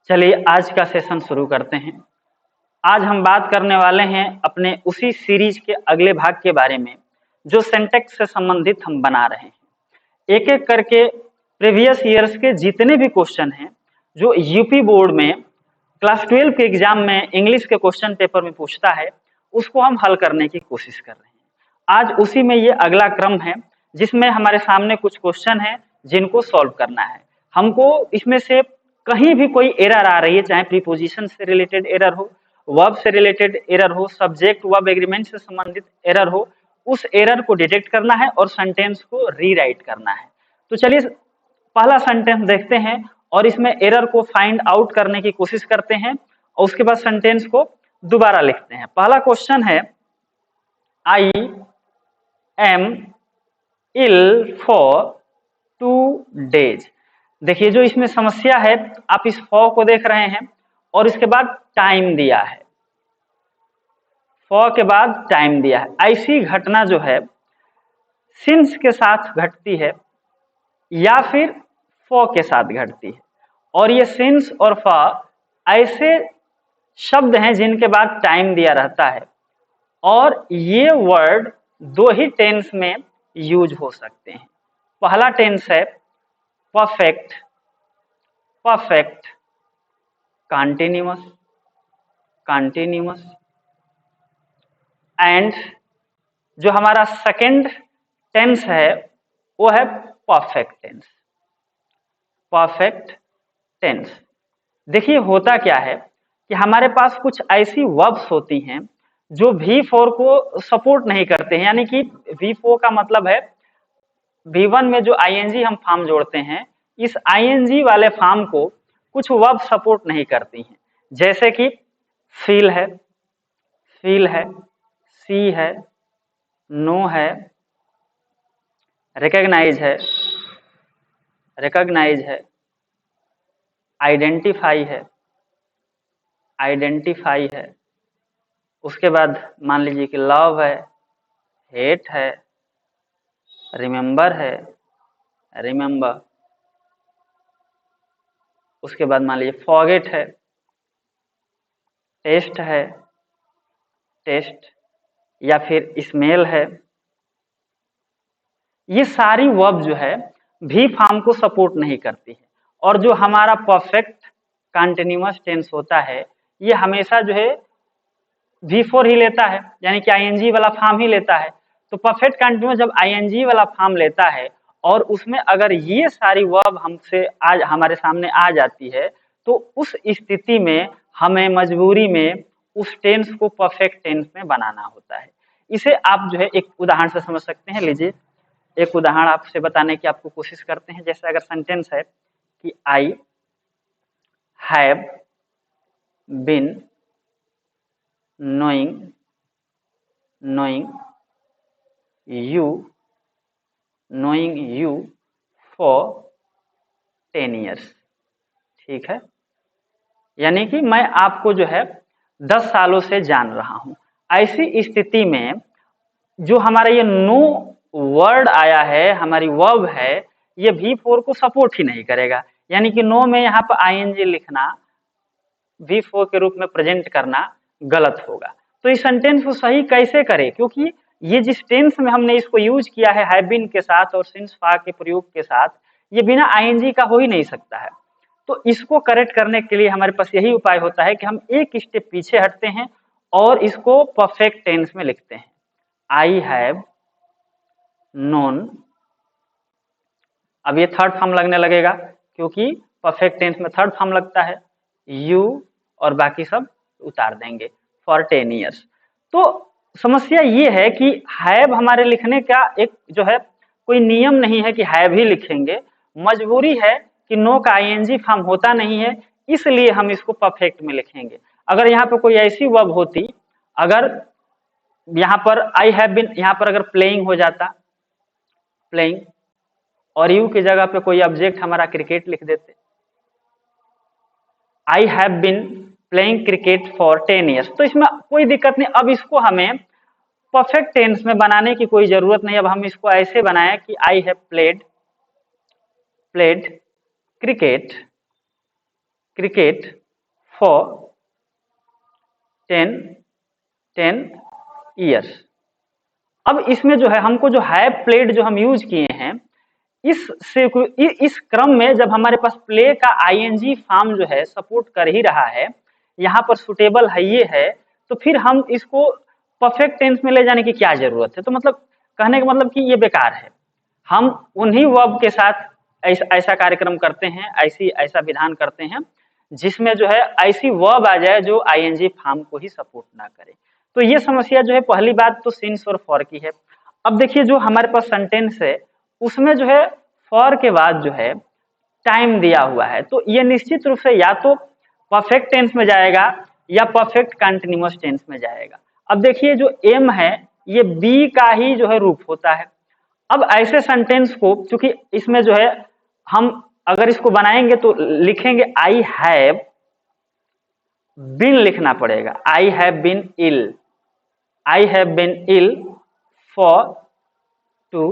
चलिए आज का सेशन शुरू करते हैं। आज हम बात करने वाले हैं अपने उसी सीरीज के अगले भाग के बारे में जो सिंटैक्स से संबंधित हम बना रहे हैं। एक एक करके प्रीवियस ईयर्स के जितने भी क्वेश्चन हैं जो यूपी बोर्ड में क्लास 12 के एग्जाम में इंग्लिश के क्वेश्चन पेपर में पूछता है, उसको हम हल करने की कोशिश कर रहे हैं। आज उसी में ये अगला क्रम है जिसमें हमारे सामने कुछ क्वेश्चन है जिनको सॉल्व करना है। हमको इसमें से कहीं भी कोई एरर आ रही है, चाहे प्रीपोजिशन से रिलेटेड एरर हो, वर्ब से रिलेटेड एरर हो, सब्जेक्ट वर्ब एग्रीमेंट से संबंधित एरर हो, उस एरर को डिटेक्ट करना है और सेंटेंस को रीराइट करना है। तो चलिए पहला सेंटेंस देखते हैं और इसमें एरर को फाइंड आउट करने की कोशिश करते हैं और उसके बाद सेंटेंस को दोबारा लिखते हैं। पहला क्वेश्चन है, I am ill for 2 days। देखिए जो इसमें समस्या है, आप इस फॉर को देख रहे हैं और इसके बाद टाइम दिया है, फॉर के बाद टाइम दिया है। ऐसी घटना जो है सिंस के साथ घटती है या फिर फॉर के साथ घटती है, और ये सिंस और फॉर ऐसे शब्द हैं जिनके बाद टाइम दिया रहता है और ये वर्ड दो ही टेंस में यूज हो सकते हैं। पहला टेंस है perfect, perfect, continuous, continuous, and जो हमारा सेकंड टेंस है वो है परफेक्ट टेंस, परफेक्ट टेंस। देखिए होता क्या है कि हमारे पास कुछ ऐसी वर्ब्स होती हैं जो V4 को सपोर्ट नहीं करते हैं, यानी कि V4 का मतलब है V1 में जो ING हम फॉर्म जोड़ते हैं, इस ING वाले फॉर्म को कुछ वर्ब सपोर्ट नहीं करती हैं, जैसे कि फील है, फील है, सी है, नो है, रिकॉग्नाइज है, रिकॉग्नाइज है, आइडेंटिफाई है, आइडेंटिफाई है। उसके बाद मान लीजिए कि लव है, हेट है, रिमेंबर है, रिमेंबर। उसके बाद मान लीजिए फॉरगेट है, टेस्ट है, टेस्ट, या फिर स्मेल है। ये सारी वर्ब जो है भी फॉर्म को सपोर्ट नहीं करती है, और जो हमारा परफेक्ट कंटिन्यूअस टेंस होता है ये हमेशा जो है V4 ही लेता है, यानी कि ING वाला फॉर्म ही लेता है। तो परफेक्ट कंटिन्यूअस जब ING वाला फॉर्म लेता है और उसमें अगर ये सारी वर्ब हमसे आज हमारे सामने आ जाती है तो उस स्थिति में हमें मजबूरी में उस टेंस को परफेक्ट टेंस में बनाना होता है। इसे आप जो है एक उदाहरण से समझ सकते हैं। लीजिए एक उदाहरण आपसे बताने की आपको कोशिश करते हैं। जैसे अगर सेंटेंस है कि I have been knowing you for 10 years। ठीक है, यानी कि मैं आपको जो है 10 सालों से जान रहा हूं। ऐसी स्थिति में जो हमारा ये नो वर्ड आया है, हमारी वर्ब है, ये V4 को सपोर्ट ही नहीं करेगा, यानी कि नो में यहाँ पर ING लिखना, V4 के रूप में प्रेजेंट करना गलत होगा। तो इस सेंटेंस को सही कैसे करें, क्योंकि ये जिस टेंस में हमने इसको यूज किया है हैव बीन के साथ और सिंस फॉर के प्रयोग के साथ, ये बिना ING का हो ही नहीं सकता है। तो इसको करेक्ट करने के लिए हमारे पास यही उपाय होता है कि हम एक स्टेप पीछे हटते हैं और इसको परफेक्ट टेंस में लिखते हैं। आई हैव नोन, अब ये थर्ड फॉर्म लगने लगेगा क्योंकि परफेक्ट टेंस में थर्ड फॉर्म लगता है, यू और बाकी सब उतार देंगे, फॉर 10 years। तो समस्या ये है कि हैव हमारे लिखने का एक जो है कोई नियम नहीं है कि हैव ही लिखेंगे, मजबूरी है कि नो का ING फॉर्म होता नहीं है, इसलिए हम इसको परफेक्ट में लिखेंगे। अगर यहाँ पर कोई ऐसी वर्ब होती, अगर यहाँ पर आई हैव बीन, यहाँ पर अगर प्लेइंग हो जाता, प्लेइंग, और यू की जगह पे कोई ऑब्जेक्ट हमारा क्रिकेट लिख देते, I have been playing cricket for 10 years, तो इसमें कोई दिक्कत नहीं। अब इसको हमें परफेक्ट टेंस में बनाने की कोई जरूरत नहीं। अब हम इसको ऐसे बनाएं कि I have played cricket cricket for 10 years. अब इसमें जो है हमको जो हैव प्लेड जो हम यूज किए हैं, इस क्रम में जब हमारे पास प्ले का आईएनजी फॉर्म जो है सपोर्ट कर ही रहा है, यहाँ पर सुटेबल है ये है, तो फिर हम इसको परफेक्ट टेंस में ले जाने की क्या जरूरत है। तो मतलब कहने का मतलब कि ये बेकार है। हम उन्हीं वर्ब के साथ ऐसा कार्यक्रम करते हैं, ऐसा विधान करते हैं जिसमें जो है ऐसी वर्ब आ जाए जो आईएनजी फॉर्म को ही सपोर्ट ना करे। तो ये समस्या जो है, पहली बात तो सिंस और फॉर की है। अब देखिए जो हमारे पास सेंटेंस है उसमें जो है फॉर के बाद जो है टाइम दिया हुआ है, तो ये निश्चित रूप से या तो परफेक्ट टेंस में जाएगा या परफेक्ट कंटिन्यूअस टेंस में जाएगा। अब देखिए जो एम है ये बी का ही जो है रूप होता है। अब ऐसे सेंटेंस को, चूंकि इसमें जो है हम अगर इसको बनाएंगे तो लिखेंगे आई हैव बीन, लिखना पड़ेगा I have been ill, I have been ill for 2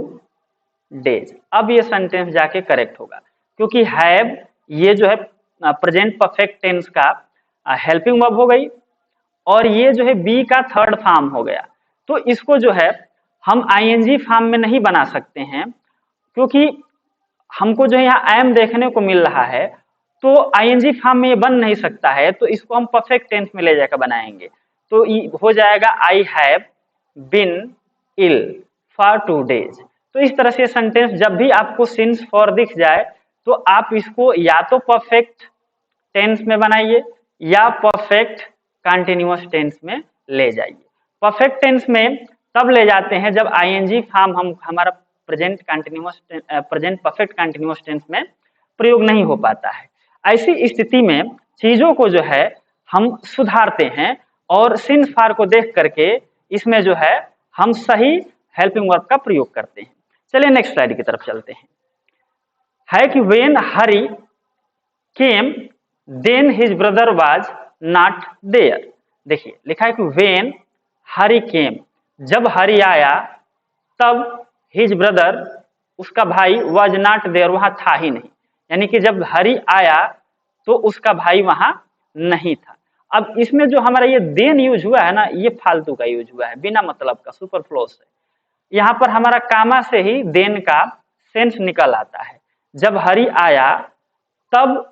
days. अब ये सेंटेंस जाके करेक्ट होगा, क्योंकि हैव ये जो है प्रेजेंट परफेक्ट टेंस का हेल्पिंग वर्ब हो गई और ये जो है बी का थर्ड फॉर्म हो गया। तो इसको जो है हम आईएनजी फॉर्म में नहीं बना सकते हैं, क्योंकि हमको जो है यहाँ एम देखने को मिल रहा है, तो आईएनजी फॉर्म में ये बन नहीं सकता है, तो इसको हम परफेक्ट टेंस में ले जाकर बनाएंगे। तो हो जाएगा I have been ill for 2 days. तो इस तरह से सेंटेंस जब भी आपको सिंस फॉर दिख जाए तो आप इसको या तो परफेक्ट टेंस में बनाइए या परफेक्ट कंटिन्यूअस टेंस में ले जाइए। परफेक्ट टेंस में तब ले जाते हैं जब आईएनजी फॉर्म हमारा प्रेजेंट परफेक्ट कंटिन्यूअस टेंस में प्रयोग नहीं हो पाता है। ऐसी स्थिति में चीजों को जो है हम सुधारते हैं और सिंस फॉर को देख करके इसमें जो है हम सही हेल्पिंग वर्ब का प्रयोग करते हैं। चलिए नेक्स्ट स्लाइड की तरफ चलते हैं। है कि when Harry came then his brother was not there. देखिए लिखा है कि व्हेन हरी केम, जब हरी आया तब हिज ब्रदर उसका भाई वाज नॉट देयर, वहां था ही नहीं। यानी कि जब हरी आया तो उसका भाई वहां नहीं था। अब इसमें जो हमारा ये देन यूज हुआ है ना, ये फालतू का यूज हुआ है, बिना मतलब का, सुपरफ्लोस है। यहाँ पर हमारा कामा से ही देन का सेंस निकल आता है। जब हरी आया तब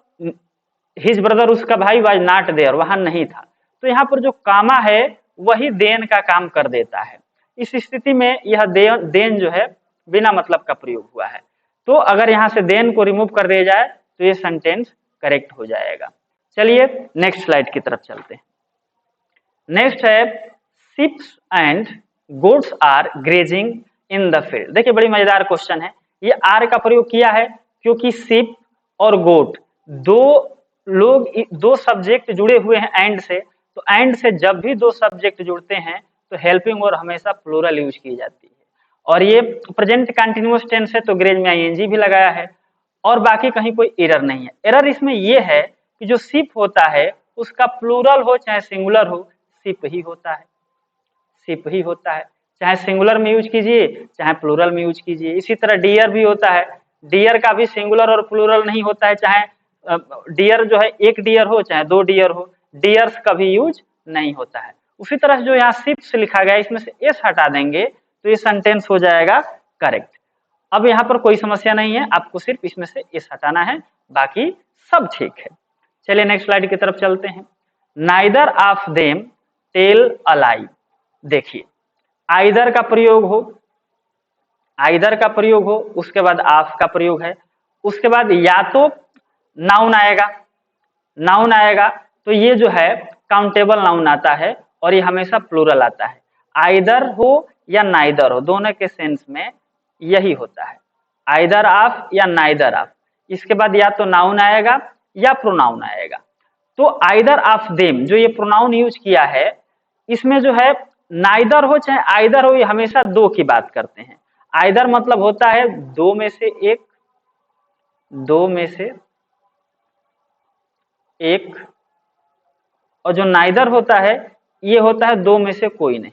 हिज ब्रदर उसका भाई वाज नॉट देयर, वहां नहीं था। तो यहाँ पर जो कामा है वही देन का काम कर देता है। इस स्थिति में यह देन जो है बिना मतलब का प्रयोग हुआ है। तो अगर यहाँ से देन को रिमूव कर दिया जाए तो ये सेंटेंस करेक्ट हो जाएगा। चलिए नेक्स्ट स्लाइड की तरफ चलते हैं। नेक्स्ट है sheeps and goats are grazing in the field. देखिए बड़ी मजेदार क्वेश्चन है। ये आर का प्रयोग किया है क्योंकि शिप और गोट दो सब्जेक्ट जुड़े हुए हैं एंड से। तो एंड से जब भी दो सब्जेक्ट जुड़ते हैं तो हेल्पिंग और हमेशा प्लूरल यूज की जाती है। और ये प्रेजेंट कंटिन्यूअस टेंस है तो ग्रेज में आईएनजी भी लगाया है और बाकी कहीं कोई एरर नहीं है। एरर इसमें ये है कि जो शिप होता है उसका प्लूरल हो चाहे सिंगुलर हो, शिप ही होता है, शिप ही होता है। चाहे सिंगुलर में यूज कीजिए चाहे प्लूरल में यूज कीजिए। इसी तरह डियर भी होता है, डियर का भी सिंगुलर और प्लूरल नहीं होता है। चाहे डियर जो है एक डियर हो चाहे 2 डियर हो, डियर्स का भी यूज नहीं होता है। उसी तरह जो यहाँ शिप्स लिखा गया इसमें से एस हटा देंगे तो ये सेंटेंस हो जाएगा करेक्ट। अब यहाँ पर कोई समस्या नहीं है, आपको सिर्फ इसमें से एस हटाना है, बाकी सब ठीक है। चलिए नेक्स्ट स्लाइड की तरफ चलते हैं। Neither of them tell a lie. देखिए आइदर का प्रयोग हो, आइदर का प्रयोग हो, उसके बाद ऑफ का प्रयोग है, उसके बाद या तो नाउन आएगा, नाउन आएगा तो ये जो है काउंटेबल नाउन आता है और ये हमेशा प्लूरल आता है। आइदर हो या नाइदर हो, दोनों के सेंस में यही होता है, आइदर ऑफ या नाइदर ऑफ। इसके बाद या तो नाउन आएगा या प्रोनाउन आएगा। तो आइदर ऑफ देम जो ये प्रोनाउन यूज किया है इसमें जो है नाइदर हो चाहे आइदर हो, ये हमेशा दो की बात करते हैं। आइदर मतलब होता है दो में से एक, दो में से एक, और जो नाइदर होता है ये होता है दो में से कोई नहीं,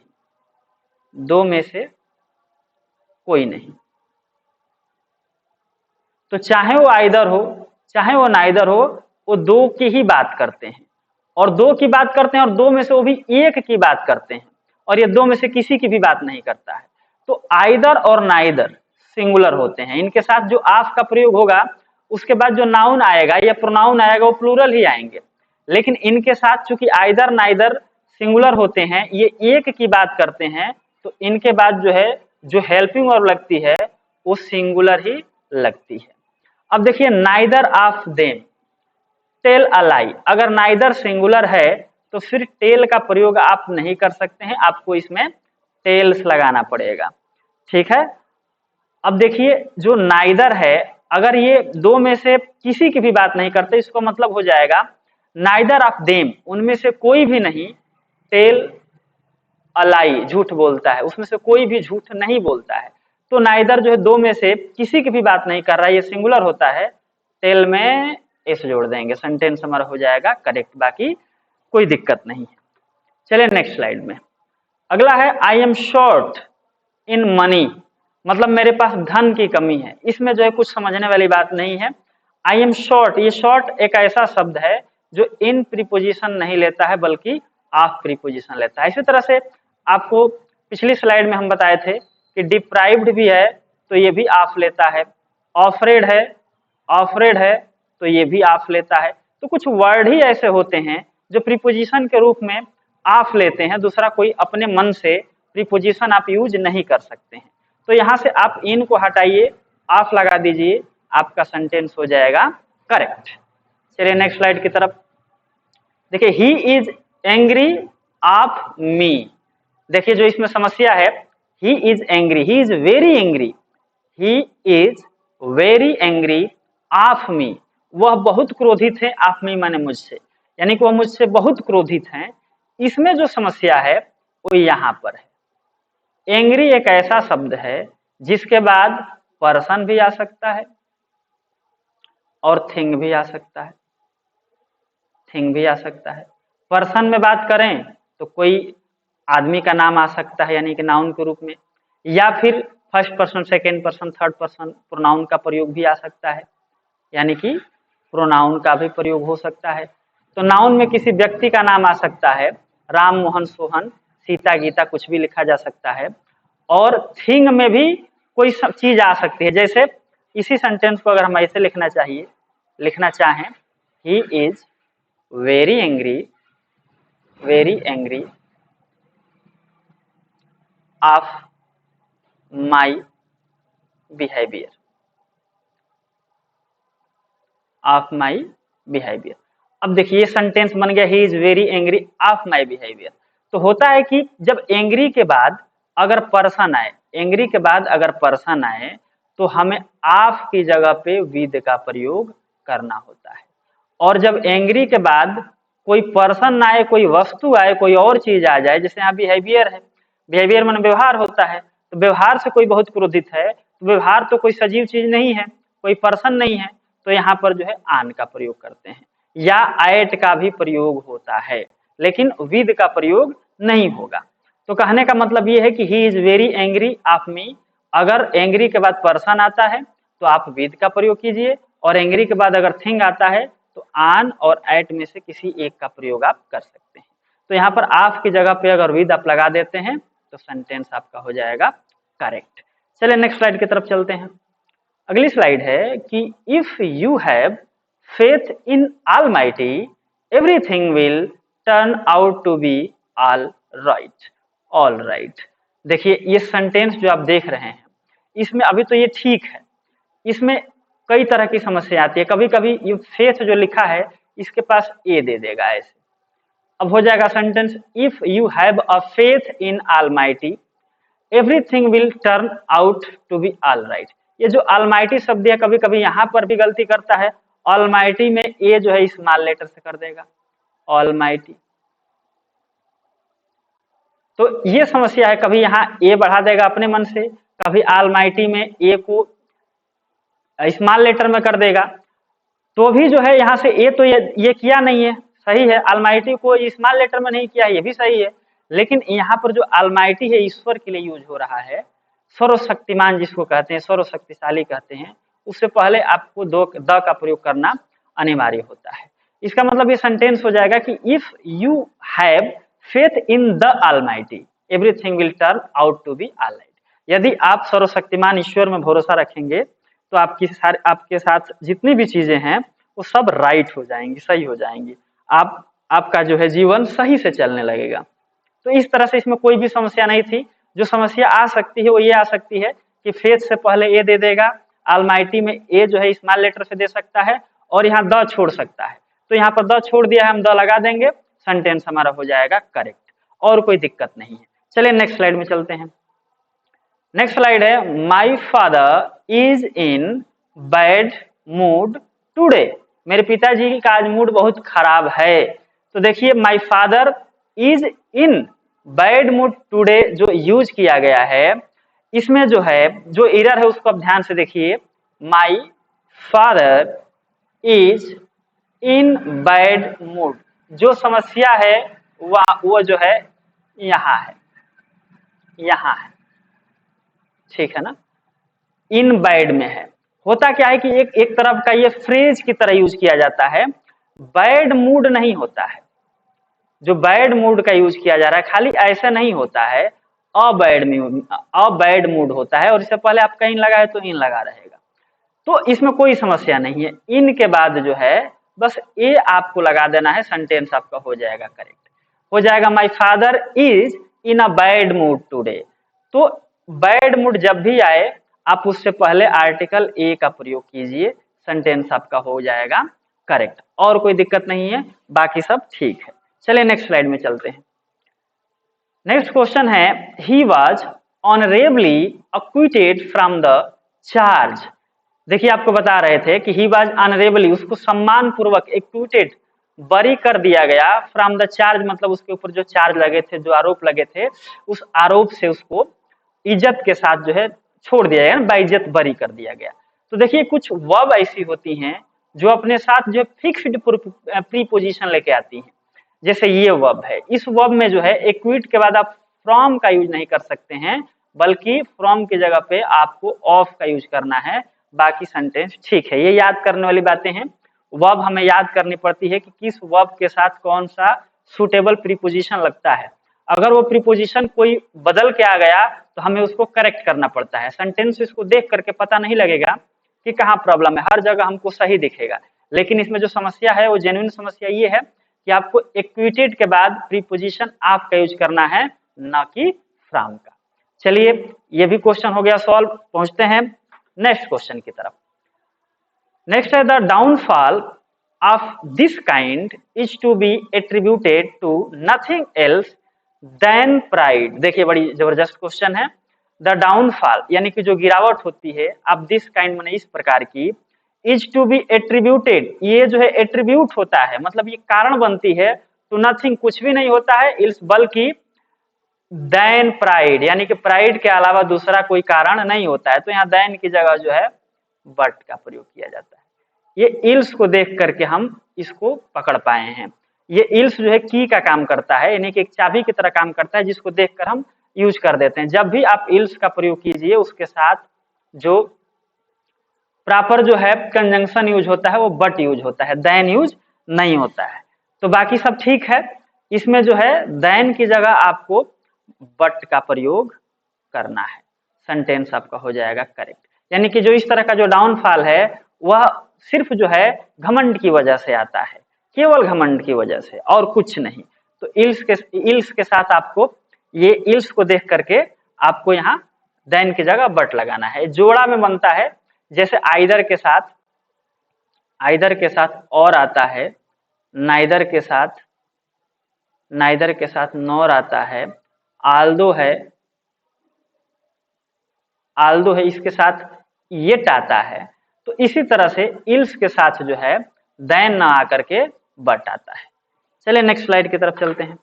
दो में से कोई नहीं। तो चाहे वो आइदर हो चाहे वो नाइदर हो, वो दो की ही बात करते हैं, और दो की बात करते हैं, और दो में से वो भी एक की बात करते हैं, और ये दो में से किसी की भी बात नहीं करता है। तो आइदर और नाइदर सिंगुलर होते हैं, इनके साथ जो ऑफ का प्रयोग होगा उसके बाद जो नाउन आएगा या प्रोनाउन आएगा वो प्लूरल ही आएंगे। लेकिन इनके साथ चूंकि आइदर नाइदर सिंगुलर होते हैं, ये एक की बात करते हैं, तो इनके बाद जो है जो हेल्पिंग वर्ब लगती है वो सिंगुलर ही लगती है। अब देखिए neither of them tell a lie, अगर नाइदर सिंगुलर है तो फिर टेल का प्रयोग आप नहीं कर सकते हैं, आपको इसमें टेल्स लगाना पड़ेगा। ठीक है, अब देखिए जो नाइदर है, अगर ये दो में से किसी की भी बात नहीं करते, इसको मतलब हो जाएगा नाइदर ऑफ देम, उनमें से कोई भी नहीं, टेल अलाई झूठ बोलता है, उसमें से कोई भी झूठ नहीं बोलता है। तो नाइदर जो है दो में से किसी की भी बात नहीं कर रहा है, ये सिंगुलर होता है, टेल में एस जोड़ देंगे, सेंटेंस हमारा हो जाएगा करेक्ट, बाकी कोई दिक्कत नहीं है। चलिए नेक्स्ट स्लाइड में अगला है I am short in money, मतलब मेरे पास धन की कमी है। इसमें जो है कुछ समझने वाली बात नहीं है। आई एम शॉर्ट, ये शॉर्ट एक ऐसा शब्द है जो इन प्रीपोजिशन नहीं लेता है बल्कि ऑफ प्रीपोजिशन लेता है। इसी तरह से आपको पिछली स्लाइड में हम बताए थे कि डिप्राइव्ड भी है तो ये भी ऑफ लेता है, ऑफरेड है तो ये भी ऑफ लेता है। तो कुछ वर्ड ही ऐसे होते हैं जो प्रीपोजिशन के रूप में ऑफ लेते हैं, दूसरा कोई अपने मन से प्रीपोजिशन आप यूज नहीं कर सकते हैं। तो यहां से आप इन को हटाइए, ऑफ लगा दीजिए, आपका सेंटेंस हो जाएगा करेक्ट। चलिए नेक्स्ट स्लाइड की तरफ देखिए, he is angry of me. देखिए जो इसमें समस्या है, he is angry, he is very angry, he is very angry of me, वह बहुत क्रोधित है, ऑफ मी माने मुझसे, यानी कि वह मुझसे बहुत क्रोधित हैं। इसमें जो समस्या है वो यहाँ पर है। एंग्री एक ऐसा शब्द है जिसके बाद पर्सन भी आ सकता है और थिंग भी आ सकता है, थिंग भी आ सकता है। पर्सन में बात करें तो कोई आदमी का नाम आ सकता है यानी कि नाउन के रूप में, या फिर first person, second person, third person pronoun का प्रयोग भी आ सकता है, यानी कि प्रोनाउन का भी प्रयोग हो सकता है। तो नाउन में किसी व्यक्ति का नाम आ सकता है, राम, मोहन, सोहन, सीता, गीता, कुछ भी लिखा जा सकता है। और थिंग में भी कोई चीज आ सकती है, जैसे इसी सेंटेंस को अगर हम ऐसे लिखना चाहें, he is very angry of my behaviour, of my behaviour. अब देखिए ये सेंटेंस बन गया, he is very angry of my behaviour. तो होता है कि जब एंग्री के बाद अगर पर्सन आए, एंग्री के बाद अगर पर्सन आए तो हमें ऑफ की जगह पे विद का प्रयोग करना होता है। और जब एंग्री के बाद कोई पर्सन ना आए, कोई वस्तु आए, कोई और चीज आ जाए, जैसे यहाँ बिहेवियर है, बिहेवियर माने व्यवहार होता है, तो व्यवहार से कोई बहुत क्रोधित है, तो व्यवहार तो कोई सजीव चीज नहीं है, कोई पर्सन नहीं है, तो यहाँ पर जो है आन का प्रयोग करते हैं, या एट का भी प्रयोग होता है, लेकिन विद का प्रयोग नहीं होगा। तो कहने का मतलब ये है कि he is very angry of me, अगर एंग्री के बाद पर्सन आता है तो आप विद का प्रयोग कीजिए, और एंग्री के बाद अगर थिंग आता है तो आन और एट में से किसी एक का प्रयोग आप कर सकते हैं। तो यहाँ पर ऑफ की जगह पे अगर विद आप लगा देते हैं तो सेंटेंस आपका हो जाएगा करेक्ट। चलिए नेक्स्ट स्लाइड की तरफ चलते हैं। अगली स्लाइड है कि if you have faith in almighty everything will turn out to be all right. देखिए ये सेंटेंस जो आप देख रहे हैं, इसमें अभी तो ये ठीक है, इसमें कई तरह की समस्या आती है। कभी कभी ये फेथ जो लिखा है इसके पास ए दे देगा ऐसे, अब हो जाएगा sentence if you have a faith in almighty everything will turn out to be all right. ये जो ऑलमाइटी शब्द है कभी कभी यहाँ पर भी गलती करता है, ऑलमाइटी में ए जो है स्मॉल लेटर से कर देगा ऑलमाइटी, तो ये समस्या है। कभी यहाँ ए बढ़ा देगा अपने मन से, कभी ऑलमाइटी में ए को स्मॉल लेटर में कर देगा, तो भी जो है यहाँ से ए तो ये किया नहीं है, सही है, ऑलमाइटी को स्मॉल लेटर में नहीं किया, ये भी सही है, लेकिन यहाँ पर जो ऑलमाइटी है ईश्वर के लिए यूज हो रहा है, सर्वशक्तिमान जिसको कहते हैं, सर्वशक्तिशाली कहते हैं, उससे पहले आपको द का प्रयोग करना अनिवार्य होता है। इसका मतलब ये सेंटेंस हो जाएगा कि if you have faith in the almighty everything will turn out to be alright. यदि आप सर्वशक्तिमान ईश्वर में भरोसा रखेंगे तो आपके साथ जितनी भी चीजें हैं वो सब राइट हो जाएंगी, सही हो जाएंगी। आपका जो है जीवन सही से चलने लगेगा। तो इस तरह से इसमें कोई भी समस्या नहीं थी। जो समस्या आ सकती है वो ये आ सकती है कि फेथ से पहले ए दे देगा, ऑलमाइटी में ए जो है स्मॉल लेटर से दे सकता है और यहाँ द छोड़ सकता है। तो यहाँ पर द छोड़ दिया है, हम द लगा देंगे, सेंटेंस हमारा हो जाएगा करेक्ट, और कोई दिक्कत नहीं है। चलिए नेक्स्ट स्लाइड में चलते हैं। नेक्स्ट स्लाइड है my father is in bad mood today. मेरे पिताजी का आज मूड बहुत खराब है। तो देखिए my father is in bad mood today जो यूज किया गया है, इसमें जो है जो एरर है उसको आप ध्यान से देखिए। My father is in bad mood, जो समस्या है वो जो है यहाँ है, यहाँ है, ठीक है ना, इन बैड में है। होता क्या है कि एक तरफ का ये फ्रेज की तरह यूज किया जाता है, बैड मूड नहीं होता है। जो बैड मूड का यूज किया जा रहा है खाली ऐसा नहीं होता है, बैड मूड होता है, और इससे पहले आपका इन लगा है तो इन लगा रहेगा। तो इसमें कोई समस्या नहीं है। इन के बाद जो है बस ए आपको लगा देना है, सेंटेंस आपका हो जाएगा करेक्ट, हो जाएगा my father is in a bad mood today. तो बैड मूड जब भी आए आप उससे पहले आर्टिकल ए का प्रयोग कीजिए, सेंटेंस आपका हो जाएगा करेक्ट, और कोई दिक्कत नहीं है, बाकी सब ठीक है। चलिए नेक्स्ट स्लाइड में चलते हैं। नेक्स्ट क्वेश्चन है he was honourably acquitted from the charge. देखिए आपको बता रहे थे कि ही वाज ऑनरेबली, उसको सम्मान पूर्वक एक्विटेड बरी कर दिया गया, फ्रॉम द चार्ज मतलब उसके ऊपर जो चार्ज लगे थे, जो आरोप लगे थे, उस आरोप से उसको इज्जत के साथ जो है छोड़ दिया गया, बाइज्जत बरी कर दिया गया। तो देखिए कुछ वर्ब ऐसी होती हैं जो अपने साथ जो फिक्स्ड प्रीपोजिशन लेके आती हैं, जैसे ये वर्ब है। इस वर्ब में जो है एक्विट के बाद आप फ्रॉम का यूज नहीं कर सकते हैं, बल्कि फ्रॉम की जगह पे आपको ऑफ का यूज करना है, बाकी सेंटेंस ठीक है। ये याद करने वाली बातें हैं। वर्ब हमें याद करनी पड़ती है कि किस वर्ब के साथ कौन सा सुटेबल प्रीपोजिशन लगता है। अगर वो प्रीपोजिशन कोई बदल के आ गया तो हमें उसको करेक्ट करना पड़ता है। सेंटेंस इसको देख करके पता नहीं लगेगा कि कहाँ प्रॉब्लम है, हर जगह हमको सही दिखेगा। लेकिन इसमें जो समस्या है वो जेन्युइन समस्या ये है कि आपको इक्विटेड के बाद प्रीपोजिशन आप का यूज करना है, ना कि फ्रॉम का। चलिए ये भी क्वेश्चन हो गया सॉल्व, पहुंचते हैं नेक्स्ट क्वेश्चन की तरफ। नेक्स्ट है the downfall of this kind is to be attributed to nothing else than pride. देखिए बड़ी जबरदस्त क्वेश्चन है। द डाउनफॉल यानी कि जो गिरावट होती है ऑफ दिस काइंड में इस प्रकार की, इज टू बी एट्रीब्यूटेड, ये जो है एट्रीब्यूट होता है, मतलब ये कारण बनती है, टू नथिंग कुछ भी नहीं होता है, इल्स बल्कि देन प्राइड यानी कि प्राइड के अलावा दूसरा कोई कारण नहीं होता है। तो यहाँ देन की जगह जो है बट का प्रयोग किया जाता है। ये इल्स को देख करके हम इसको पकड़ पाए हैं। ये इल्स जो है की का काम करता है, यानी कि एक चाबी की तरह काम करता है, जिसको देखकर हम यूज कर देते हैं। जब भी आप इल्स का प्रयोग कीजिए उसके साथ जो प्रॉपर जो है कंजंक्शन यूज होता है वो बट यूज होता है, देन यूज नहीं होता है। तो बाकी सब ठीक है। इसमें जो है देन की जगह आपको बट का प्रयोग करना है, सेंटेंस आपका हो जाएगा करेक्ट। यानी कि जो इस तरह का जो डाउनफॉल है वह सिर्फ जो है घमंड की वजह से आता है, केवल घमंड की वजह से, और कुछ नहीं। तो इल्स के साथ आपको ये इल्स को देख करके आपको यहाँ देन की जगह बट लगाना है। जोड़ा में बनता है, जैसे आइदर के साथ और आता है, नाइदर के साथ नॉर आता है, आल्दो है इसके साथ येट आता है। तो इसी तरह से इल्स के साथ जो है देन ना आकर के बट आता है। चलिए नेक्स्ट स्लाइड की तरफ चलते हैं।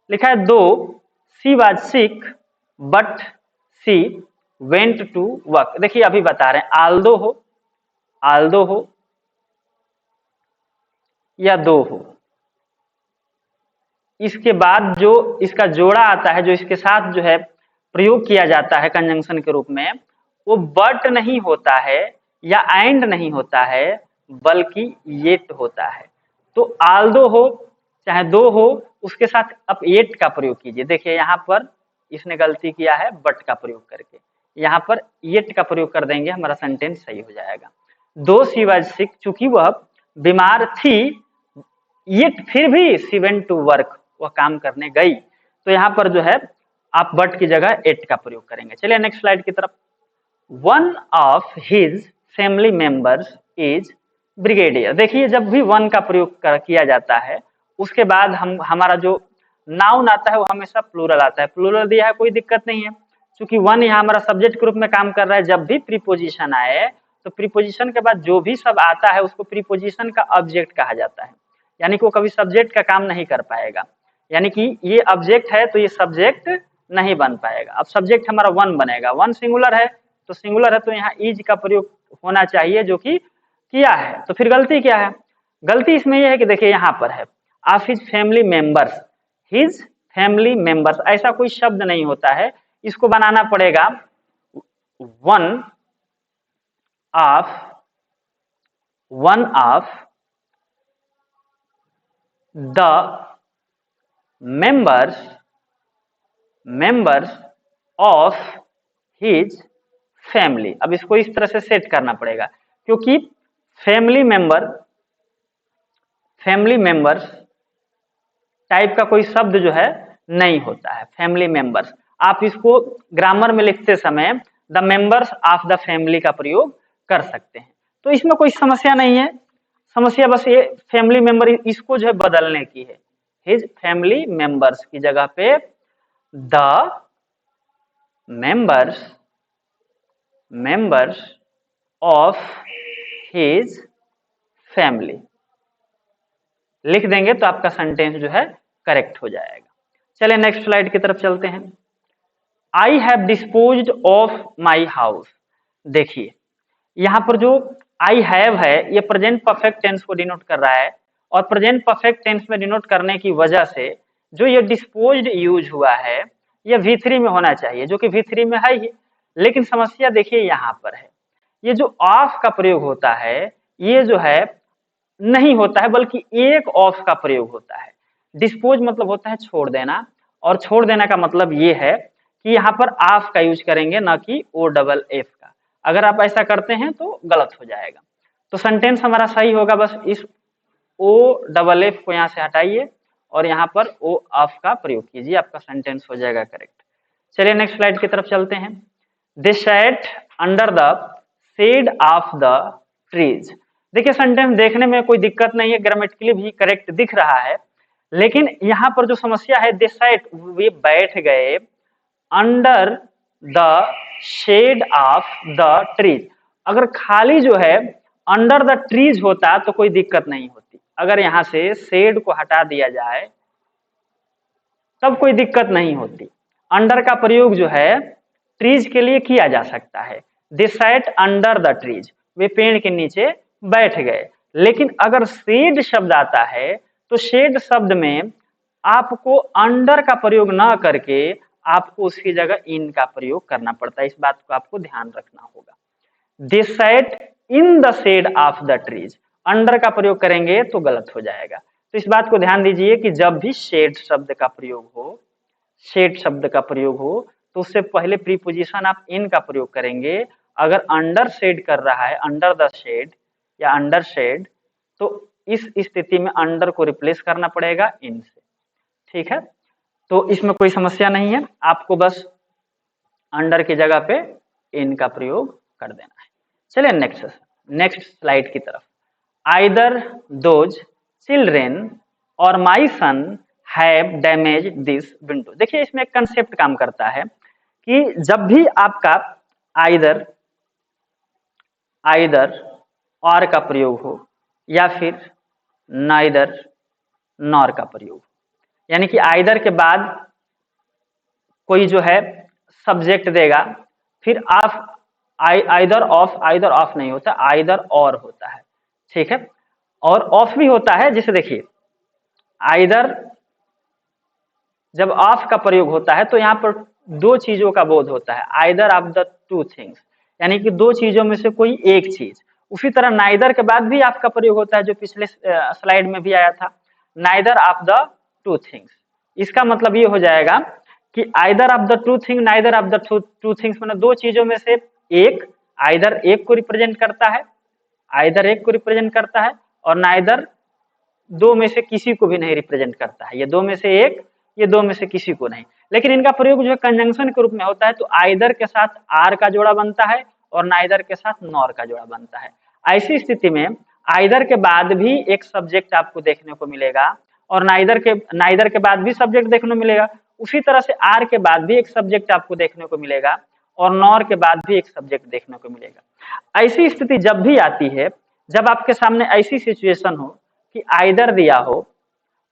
लिखा है though she was sick but she went to work. देखिए अभी बता रहे हैं आल्दो हो या दो हो, इसके बाद जो इसका जोड़ा आता है, जो इसके साथ जो है प्रयोग किया जाता है कंजंक्शन के रूप में, वो बट नहीं होता है या एंड नहीं होता है, बल्कि येट होता है। तो आल्दो हो चाहे दो हो, उसके साथ आप एट का प्रयोग कीजिए। देखिए यहाँ पर इसने गलती किया है बट का प्रयोग करके, यहाँ पर येट का प्रयोग कर देंगे, हमारा सेंटेंस सही हो जाएगा। दो शी वाज सिक, चूंकि वह बीमार थी, येट फिर भी शी वेंट टू वर्क, वह काम करने गई। तो यहाँ पर जो है आप बट की जगह एट का प्रयोग करेंगे। चलिए नेक्स्ट स्लाइड की तरफ। One of his family members is brigadier. देखिए जब भी वन का प्रयोग किया जाता है उसके बाद हमारा जो नाउन आता है वो हमेशा प्लूरल आता है। प्लूरल दिया है कोई दिक्कत नहीं है, क्योंकि वन यहाँ हमारा सब्जेक्ट के रूप में काम कर रहा है। जब भी प्रीपोजिशन आए तो प्रीपोजिशन के बाद जो भी सब आता है उसको प्रीपोजिशन का ऑब्जेक्ट कहा जाता है, यानी कि वो कभी सब्जेक्ट का काम नहीं कर पाएगा। यानी कि ये ऑब्जेक्ट है तो ये सब्जेक्ट नहीं बन पाएगा। अब सब्जेक्ट हमारा वन बनेगा, वन सिंगुलर है तो सिंगुलर है तो यहाँ इज का प्रयोग होना चाहिए, जो कि किया है। तो फिर गलती क्या है? गलती इसमें यह है कि देखिए यहाँ पर है of his family members, his family members, ऐसा कोई शब्द नहीं होता है, इसको बनाना पड़ेगा one of the members of his family. अब इसको इस तरह से सेट करना पड़ेगा, क्योंकि फैमिली मेंबर्स टाइप का कोई शब्द जो है नहीं होता है। फैमिली मेंबर्स आप इसको ग्रामर में लिखते समय the members of the family का प्रयोग कर सकते हैं, तो इसमें कोई समस्या नहीं है। समस्या बस ये फैमिली मेंबर इसको जो है बदलने की है। हिज फैमिली मेंबर्स की जगह पे the members of his family लिख देंगे तो आपका सेंटेंस जो है करेक्ट हो जाएगा। चलिए नेक्स्ट स्लाइड की तरफ चलते हैं। I have disposed of my house. देखिए यहाँ पर जो आई हैव है ये प्रेजेंट परफेक्ट टेंस को डिनोट कर रहा है, और प्रेजेंट परफेक्ट टेंस में डिनोट करने की वजह से जो ये डिस्पोज्ड यूज हुआ है ये V3 में होना चाहिए, जो कि V3 में है ही। लेकिन समस्या देखिए यहाँ पर है, ये जो ऑफ का प्रयोग होता है ये जो है नहीं होता है, बल्कि एक ऑफ का प्रयोग होता है। डिस्पोज मतलब होता है छोड़ देना, और छोड़ देना का मतलब ये है कि यहाँ पर ऑफ का यूज करेंगे, ना कि OFF का। अगर आप ऐसा करते हैं तो गलत हो जाएगा। तो सेंटेंस हमारा सही होगा, बस इस OFF को यहाँ से हटाइए और यहाँ पर O ऑफ का प्रयोग कीजिए, आपका सेंटेंस हो जाएगा करेक्ट। चलिए नेक्स्ट स्लाइड की तरफ चलते हैं। They sat under the shade of the trees. देखिए सेंटेंस देखने में कोई दिक्कत नहीं है, ग्रामेटिकली भी करेक्ट दिख रहा है, लेकिन यहाँ पर जो समस्या है दे सैट वे बैठ गए under the shade of the trees. अगर खाली जो है अंडर द ट्रीज होता तो कोई दिक्कत नहीं होती। अगर यहाँ से शेड को हटा दिया जाए तब कोई दिक्कत नहीं होती। अंडर का प्रयोग जो है ट्रीज के लिए किया जा सकता है। दे सैट अंडर द ट्रीज, वे पेड़ के नीचे बैठ गए। लेकिन अगर शेड शब्द आता है तो शेड शब्द में आपको अंडर का प्रयोग ना करके आपको उसकी जगह इन का प्रयोग करना पड़ता है। इस बात को आपको ध्यान रखना होगा। They sat in the shade of the trees, under का प्रयोग करेंगे तो गलत हो जाएगा। तो इस बात को ध्यान दीजिए कि जब भी शेड शब्द का प्रयोग हो तो उससे पहले प्रीपोजिशन आप इन का प्रयोग करेंगे। अगर अंडर शेड कर रहा है, अंडर द शेड या अंडर शेड, तो इस स्थिति में अंडर को रिप्लेस करना पड़ेगा इन से। ठीक है, तो इसमें कोई समस्या नहीं है, आपको बस अंडर की जगह पे इन का प्रयोग कर देना है। चलिए नेक्स्ट स्लाइड की तरफ। आइदर दोज चिल्ड्रेन और माई सन हैव डैमेज दिस विंडो। देखिए इसमें एक कंसेप्ट काम करता है कि जब भी आपका आइदर और का प्रयोग हो या फिर नाइदर नॉर का प्रयोग, यानी कि आइदर के बाद कोई जो है सब्जेक्ट देगा, फिर आइदर ऑफ नहीं होता, आइदर और होता है। ठीक है, और ऑफ भी होता है। जैसे देखिए आइदर जब ऑफ का प्रयोग होता है तो यहाँ पर दो चीजों का बोध होता है, either of the two things, यानी कि दो चीजों में से कोई एक चीज। उसी तरह नाइदर के बाद भी आपका प्रयोग होता है, जो पिछले स्लाइड में भी आया था, neither of the two things. इसका मतलब ये हो जाएगा कि either of the two thing, neither of the two things, मतलब दो चीजों में से एक, आइदर एक को रिप्रेजेंट करता है, आइदर एक को रिप्रेजेंट करता है, और नाइदर दो में से किसी को भी नहीं रिप्रेजेंट करता है। ये दो में से एक, ये दो में से किसी को नहीं। लेकिन इनका प्रयोग जो है कंजंक्शन के रूप में होता है, तो आइदर के साथ आर का जोड़ा बनता है और नाइदर के साथ नॉर का जोड़ा बनता है। ऐसी स्थिति में आइदर के बाद भी एक सब्जेक्ट आपको देखने को मिलेगा और नाइदर के बाद भी सब्जेक्ट देखने को मिलेगा। उसी तरह से आर के बाद भी एक सब्जेक्ट आपको देखने को मिलेगा और नॉर के बाद भी एक सब्जेक्ट देखने को मिलेगा। ऐसी स्थिति जब भी आती है, जब आपके सामने ऐसी सिचुएशन हो कि आइदर दिया हो,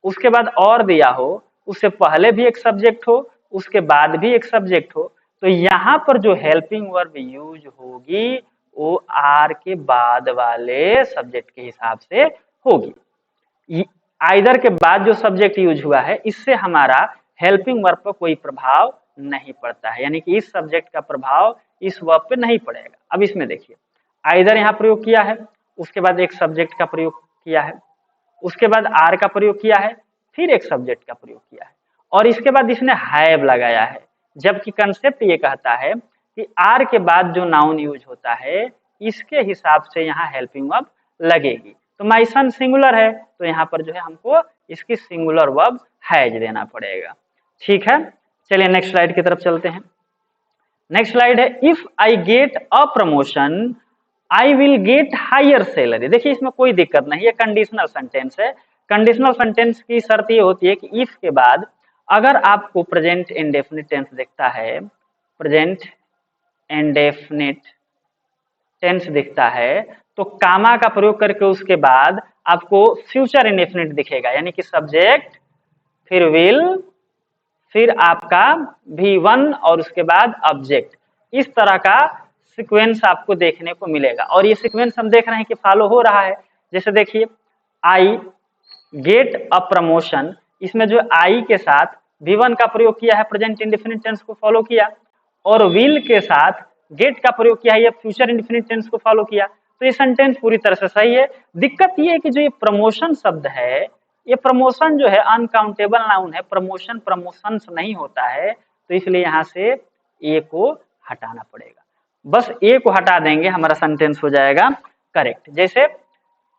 उसके बाद और दिया हो, उससे पहले भी एक सब्जेक्ट हो, उसके बाद भी एक सब्जेक्ट हो, तो यहाँ पर जो हेल्पिंग वर्ब यूज होगी वो आर के बाद वाले सब्जेक्ट के हिसाब से होगी। आइदर के बाद जो सब्जेक्ट यूज हुआ है, इससे हमारा हेल्पिंग वर्ब पर कोई प्रभाव नहीं पड़ता है, यानी कि इस सब्जेक्ट का प्रभाव इस वर्ब पे नहीं पड़ेगा। अब इसमें देखिए, आइदर यहाँ प्रयोग किया है, उसके बाद एक सब्जेक्ट का प्रयोग किया है, उसके बाद आर का प्रयोग किया है, फिर एक सब्जेक्ट का प्रयोग किया है, और इसके बाद इसने हैव लगाया है। जबकि कंसेप्ट ये कहता है कि आर के बाद जो नाउन यूज होता है, इसके हिसाब से यहाँ हेल्पिंग वर्ब लगेगी। तो माय सन सिंगुलर है, तो यहाँ पर जो है हमको इसकी सिंगुलर वर्ब हैज देना पड़ेगा। ठीक है, चलिए नेक्स्ट स्लाइड की तरफ चलते हैं। नेक्स्ट स्लाइड है, if I get a promotion I will get higher salary. देखिए इसमें कोई दिक्कत नहीं है, कंडीशनल सेंटेंस है। कंडीशनल सेंटेंस की शर्त ये होती है कि इफ के बाद अगर आपको प्रेजेंट इंडेफिनिट टेंस दिखता है, प्रेजेंट इंडेफिनिट टेंस दिखता है, तो कामा का प्रयोग करके उसके बाद आपको फ्यूचर इंडेफिनिट दिखेगा, यानी कि सब्जेक्ट, फिर विल, फिर आपका V1 और उसके बाद ऑब्जेक्ट। इस तरह का सीक्वेंस आपको देखने को मिलेगा, और ये सीक्वेंस हम देख रहे हैं कि फॉलो हो रहा है। जैसे देखिए, आई गेट अ प्रमोशन, इसमें जो आई के साथ V1 का प्रयोग किया है, प्रेजेंट इंडेफिनिट टेंस को फॉलो किया, और विल के साथ गेट का प्रयोग किया है, ये फ्यूचर इंडेफिनिट टेंस को फॉलो किया। तो ये सेंटेंस पूरी तरह से सही है। दिक्कत ये है कि जो ये प्रमोशन शब्द है, ये प्रमोशन जो है अनकाउंटेबल नाउन है, प्रमोशन प्रमोशंस नहीं होता है, तो इसलिए यहाँ से ए को हटाना पड़ेगा। बस ए को हटा देंगे, हमारा सेंटेंस हो जाएगा करेक्ट। जैसे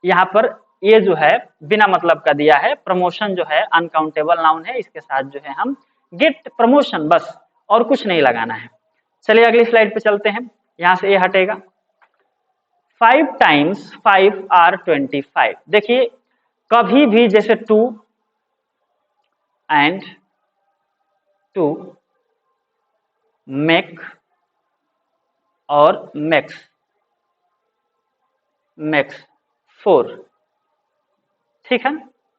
यहाँ पर ये जो है बिना मतलब का दिया है, प्रमोशन जो है अनकाउंटेबल नाउन है, इसके साथ जो है हम गेट प्रमोशन, बस और कुछ नहीं लगाना है। चलिए अगली स्लाइड पे चलते हैं, यहाँ से ये हटेगा। 5 times 5 are 25। देखिए कभी भी जैसे टू एंड टू, मेक और मेक्स, मेक्स 4, ठीक है।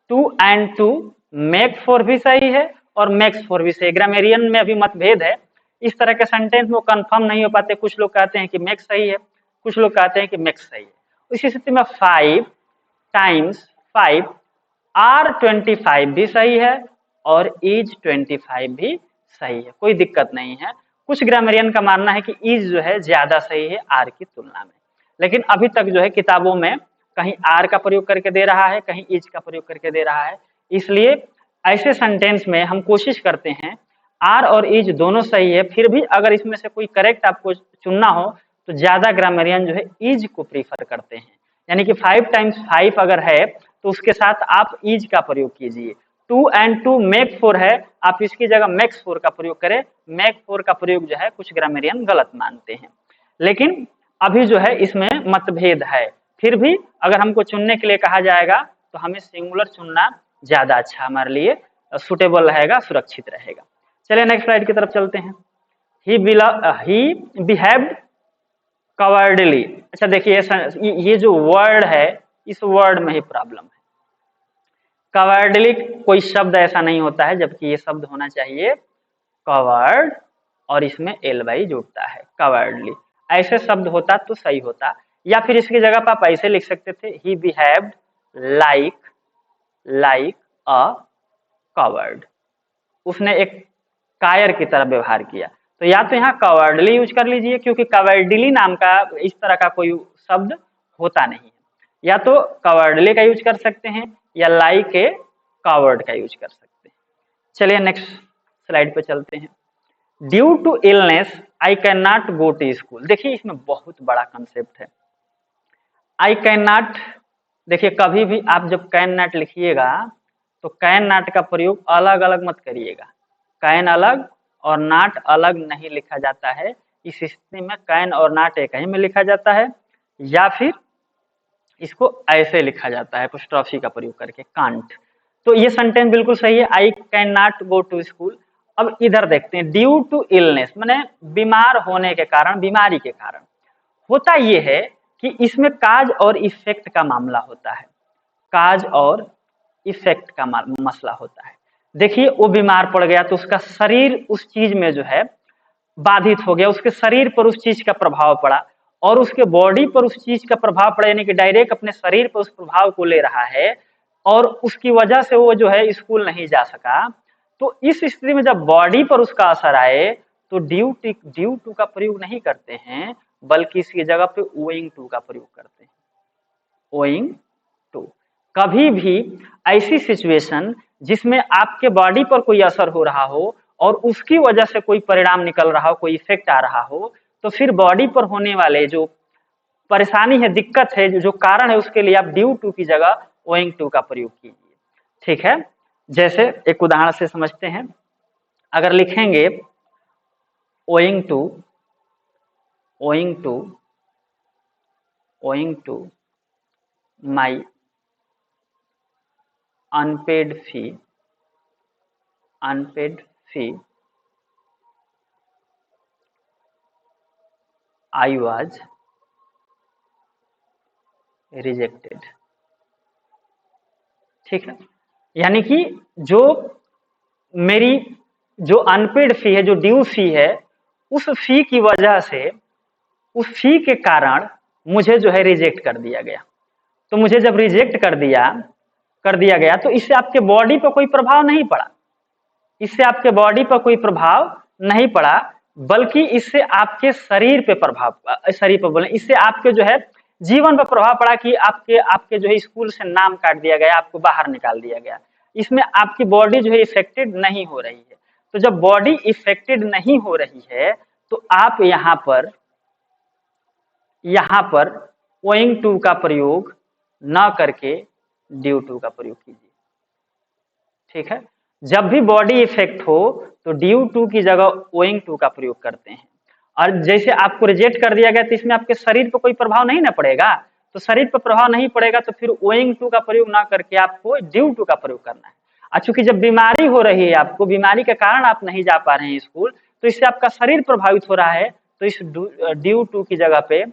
टू एंड टू, मेक 4 भी सही है और मेक्स 4 भी सही। ग्रामेरियन में अभी मतभेद है, इस तरह के सेंटेंस में कंफर्म नहीं हो पाते। कुछ लोग कहते हैं कि मेक सही है, कुछ लोग कहते हैं कि मेक्स सही है। इसी स्थिति में 5 times 5 आर 25 भी सही है और इज 25 भी सही है, कोई दिक्कत नहीं है। कुछ ग्रामरियन का मानना है कि इज जो है ज्यादा सही है आर की तुलना में, लेकिन अभी तक जो है किताबों में कहीं आर का प्रयोग करके दे रहा है, कहीं इज का प्रयोग करके दे रहा है। इसलिए ऐसे सेंटेंस में हम कोशिश करते हैं आर और इज दोनों सही है, फिर भी अगर इसमें से कोई करेक्ट आपको चुनना हो तो ज्यादा ग्रामरियन जो है इज को प्रीफर करते हैं। यानी कि 5 times 5 अगर है तो उसके साथ आप इज का प्रयोग कीजिए। 2 and 2 मेक 4 है, आप इसकी जगह मेक्स 4 का प्रयोग करें। मेक 4 का प्रयोग जो है कुछ ग्रामरियन गलत मानते हैं, लेकिन अभी जो है इसमें मतभेद है। फिर भी अगर हमको चुनने के लिए कहा जाएगा तो हमें सिंगुलर चुनना ज्यादा अच्छा हमारे लिए सुटेबल रहेगा, सुरक्षित रहेगा। चलिए नेक्स्ट स्लाइड की तरफ चलते हैं। ही बिहेव्ड कवर्डली। अच्छा देखिए ये जो वर्ड है, इस वर्ड में ही प्रॉब्लम है। कवर्डली कोई शब्द ऐसा नहीं होता है, जबकि ये शब्द होना चाहिए कवर्ड और इसमें एल वाई जुड़ता है, कवर्डली। ऐसे शब्द होता तो सही होता, या फिर इसकी जगह पर आप ऐसे लिख सकते थे, ही बिहेव्ड लाइक अ कवर्ड। उसने एक कायर की तरह व्यवहार किया। तो या तो यहाँ कवर्डली यूज कर लीजिए, क्योंकि कवर्डली नाम का इस तरह का कोई शब्द होता नहीं है। या तो कवर्डली का यूज कर सकते हैं या लाइक ए कवर्ड का यूज कर सकते हैं। चलिए नेक्स्ट स्लाइड पे चलते हैं। Due to illness I can not go to school. देखिए इसमें बहुत बड़ा कंसेप्ट है। आई कैन नॉट, देखिए कभी भी आप जब कैन नॉट लिखिएगा तो कैन नॉट का प्रयोग अलग अलग मत करिएगा। कैन अलग और नॉट अलग नहीं लिखा जाता है। इस स्थिति में कैन और नॉट एक ही में लिखा जाता है, या फिर इसको ऐसे लिखा जाता है एपोस्ट्रोफी का प्रयोग करके, कांट। तो ये सेंटेंस बिल्कुल सही है, I can not go to school. अब इधर देखते हैं, ड्यू टू इलनेस माने बीमार होने के कारण, बीमारी के कारण। होता ये है कि इसमें काज और इफेक्ट का मामला होता है, काज और इफेक्ट का मसला होता है। देखिए वो बीमार पड़ गया तो उसका शरीर उस चीज में जो है बाधित हो गया, उसके शरीर पर उस चीज का प्रभाव पड़ा और उसके बॉडी पर उस चीज का प्रभाव पड़ा, यानी कि डायरेक्ट अपने शरीर पर उस प्रभाव को ले रहा है और उसकी वजह से वो जो है स्कूल नहीं जा सका। तो इस स्थिति में जब बॉडी पर उसका असर आए तो ड्यू टू का प्रयोग नहीं करते हैं, बल्कि इसकी जगह पे ओइंग टू का प्रयोग करते हैं। Owing to. कभी भी ऐसी सिचुएशन जिसमें आपके बॉडी पर कोई असर हो रहा हो और उसकी वजह से कोई परिणाम निकल रहा हो, कोई इफेक्ट आ रहा हो, तो फिर बॉडी पर होने वाले जो परेशानी है, दिक्कत है, जो कारण है, उसके लिए आप ड्यू टू की जगह ओइंग टू का प्रयोग कीजिए। ठीक है, जैसे एक उदाहरण से समझते हैं। अगर लिखेंगे owing to my unpaid fee I was rejected. ठीक है, यानी कि जो मेरी जो अनपेड फी है, जो ड्यू फी है, उस फी की वजह से, उस फी के कारण मुझे जो है रिजेक्ट कर दिया गया। तो मुझे जब रिजेक्ट कर दिया गया तो इससे आपके बॉडी पर कोई प्रभाव नहीं पड़ा, इससे आपके बॉडी पर कोई प्रभाव नहीं पड़ा, बल्कि इससे आपके शरीर पे प्रभाव, शरीर पर बोले, इससे आपके जो है जीवन पर प्रभाव पड़ा कि आपके जो है स्कूल से नाम काट दिया गया, आपको बाहर निकाल दिया गया। इसमें आपकी बॉडी जो है इफेक्टेड नहीं हो रही है। तो जब बॉडी इफेक्टेड नहीं हो रही है तो आप यहाँ पर ओइंग टू का प्रयोग न करके ड्यू टू का प्रयोग कीजिए। ठीक है, जब भी बॉडी इफेक्ट हो तो ड्यू टू की जगह ओइंग टू का प्रयोग करते हैं। और जैसे आपको रिजेक्ट कर दिया गया तो इसमें आपके शरीर पर कोई प्रभाव नहीं ना पड़ेगा, तो शरीर पर प्रभाव नहीं पड़ेगा तो फिर ओइंग टू का प्रयोग ना करके आपको ड्यू टू का प्रयोग करना है। और चूंकि जब बीमारी हो रही है, आपको बीमारी के कारण आप नहीं जा पा रहे हैं स्कूल, तो इससे आपका शरीर प्रभावित हो रहा है, तो इस ड्यू टू की जगह पे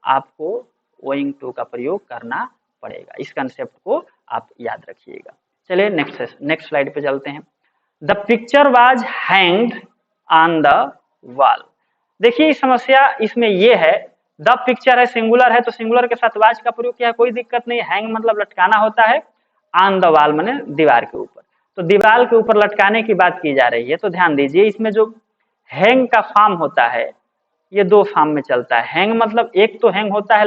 आपको ओइंग टू का प्रयोग करना पड़ेगा। इस कंसेप्ट को आप याद रखिएगा। चलिए नेक्स्ट स्लाइड पे चलते हैं। The picture was hanged on the wall. देखिए समस्या इसमें ये है, द पिक्चर है, सिंगुलर है, तो सिंगुलर के साथ वाज का प्रयोग किया, कोई दिक्कत नहीं। हैंग मतलब लटकाना होता है, ऑन द वॉल माने दीवार के ऊपर, तो दीवार के ऊपर लटकाने की बात की जा रही है। तो ध्यान दीजिए, इसमें जो हैंग का फॉर्म होता है ये दो फॉर्म में चलता है। हैंग मतलब एक तो हैंग होता है